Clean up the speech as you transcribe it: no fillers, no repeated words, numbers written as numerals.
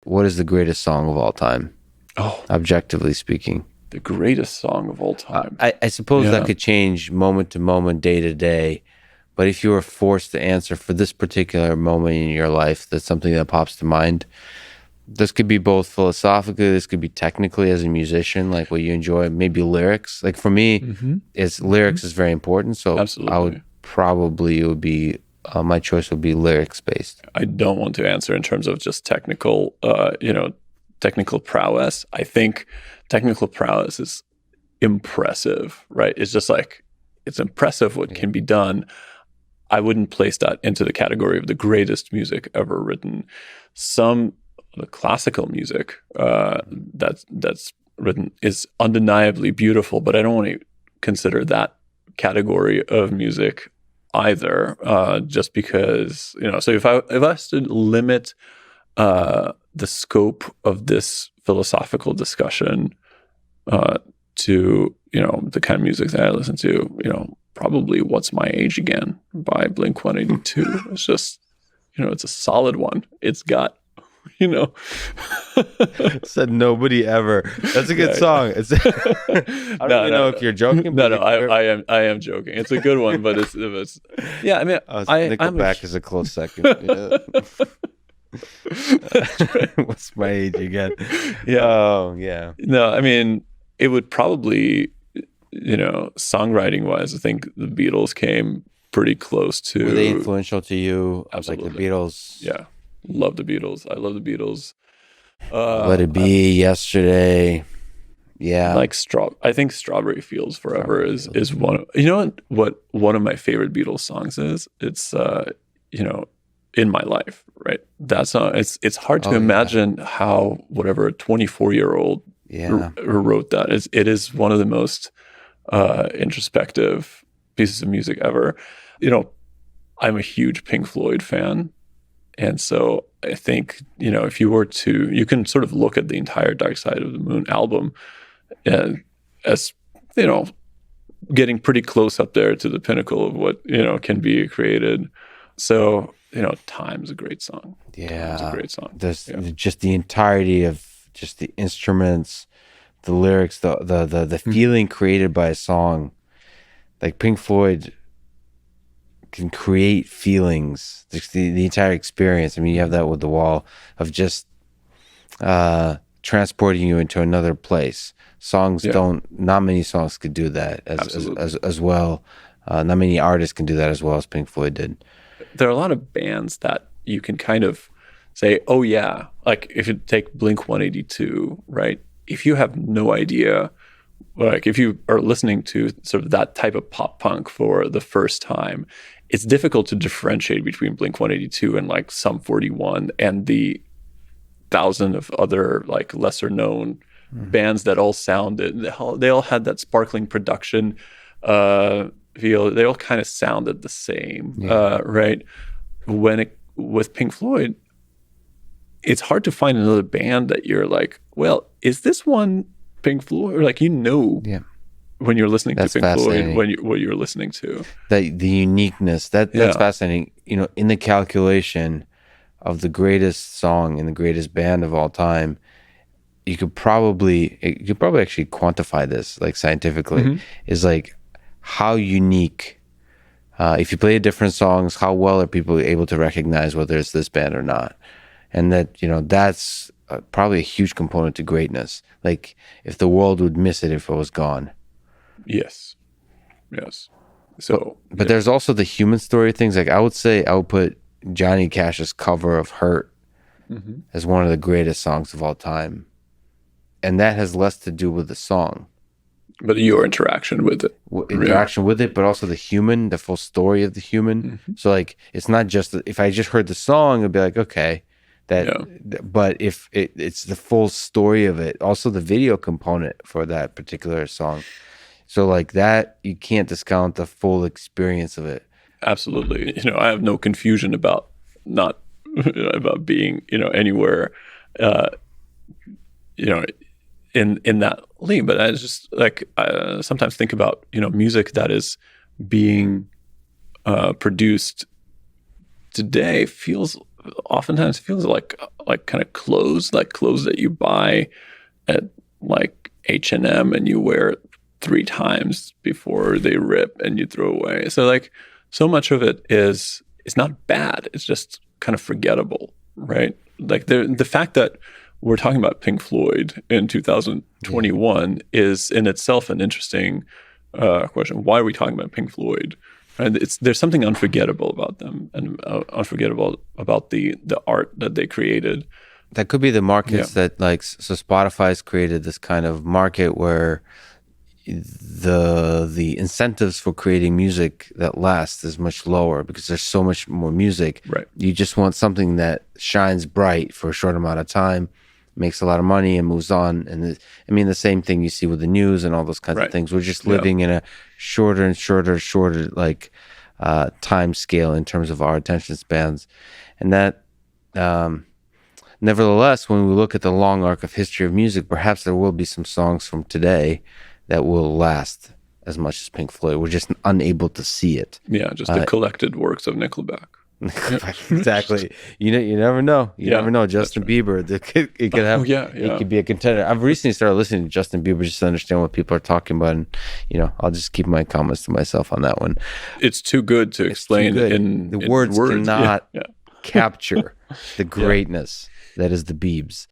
What is the greatest song of all time, Oh, objectively speaking? the greatest song of all time. I suppose that Yeah. could change moment to moment, day to day. But if you were forced to answer for this particular moment in your life, that's something that pops to mind. This could be both philosophically, this could be technically as a musician, like what you enjoy, maybe lyrics. Like for me, Mm-hmm. it's lyrics is very important. So I would Absolutely. probably, it would be, my choice would be lyrics based. I don't want to answer in terms of just technical prowess. I think technical prowess is impressive, right? It's just like, it's impressive what can be done. I wouldn't place that into the category of the greatest music ever written. Some of the classical music that's written is undeniably beautiful, but I don't want to consider that category of music either. Just because so if I was to limit the scope of this philosophical discussion to the kind of music that I listen to, probably "What's My Age Again" by Blink-182. It's just, it's a solid one. It's got, Said nobody ever. That's a good song. It's I don't even know if you're joking. No, I am joking. It's a good one, but it's yeah. I mean, Nickelback is a close second. Yeah. What's my age again? Yeah. Oh, yeah. No, I mean, it would probably, songwriting wise, I think the Beatles came pretty close to. Were they influential to you? Absolutely. Like the Beatles? Yeah. Love the Beatles. I love the Beatles. Let It Be, Yesterday. Yeah. I think Strawberry Fields Forever is one of, what one of my favorite Beatles songs is? It's, In My Life, right? That song, it's hard to imagine how whatever a 24-year-old who wrote that. It is one of the most introspective pieces of music ever. I'm a huge Pink Floyd fan. And so I think, if you were to, you can sort of look at the entire Dark Side of the Moon album as, getting pretty close up there to the pinnacle of what, can be created. So, Time's a great song. Yeah. It's a great song. There's just the entirety of just the instruments, the lyrics, the feeling created by a song. Like Pink Floyd can create feelings, the entire experience. I mean, you have that with The Wall of just transporting you into another place. Songs not many songs could do that as well. Not many artists can do that as well as Pink Floyd did. There are a lot of bands that you can kind of say, oh yeah, like if you take Blink-182, right? If you have no idea, like if you are listening to sort of that type of pop punk for the first time, it's difficult to differentiate between Blink-182 and like Sum 41 and the thousand of other like lesser known bands that all sounded, they all had that sparkling production feel. They all kind of sounded the same, right? With Pink Floyd, it's hard to find another band that you're like, well, is this one Pink Floyd? Or like, when you're listening to Pink Floyd, what you're listening to. The uniqueness, that's fascinating. In the calculation of the greatest song and the greatest band of all time, you could probably actually quantify this like scientifically. Is like how unique, if you play different songs, how well are people able to recognize whether it's this band or not? And that, that's probably a huge component to greatness. Like if the world would miss it if it was gone. Yes. So, but there's also the human story things. Like I would put Johnny Cash's cover of Hurt as one of the greatest songs of all time. And that has less to do with the song. But your interaction with it. With it, but also the full story of the human. So like, it's not just, if I just heard the song, it'd be like, okay, but if it's the full story of it, also the video component for that particular song. So like that, you can't discount the full experience of it. Absolutely. I have no confusion about not, about being, anywhere, in that league. But I just like, I sometimes think about, music that is being produced today feels oftentimes it feels like kind of clothes, like clothes that you buy at like H&M and you wear it 3 times before they rip and you throw away. So like so much of it is not bad. It's just kind of forgettable, right? Like the fact that we're talking about Pink Floyd in 2021 is in itself an interesting question. Why are we talking about Pink Floyd? And there's something unforgettable about them, and unforgettable about the art that they created. That could be the markets that like, so Spotify's created this kind of market where the incentives for creating music that lasts is much lower because there's so much more music. Right. You just want something that shines bright for a short amount of time, makes a lot of money and moves on. And I mean, the same thing you see with the news and all those kinds of things. We're just living in a shorter and shorter like time scale in terms of our attention spans. And that, nevertheless, when we look at the long arc of history of music, perhaps there will be some songs from today that will last as much as Pink Floyd. We're just unable to see it. Yeah, just the collected works of Nickelback. Exactly. You never know. You never know. Justin Bieber, it could have. It could be a contender. I've recently started listening to Justin Bieber just to understand what people are talking about, and I'll just keep my comments to myself on that one. It's too good to explain in the words cannot capture the greatness that is the Biebs.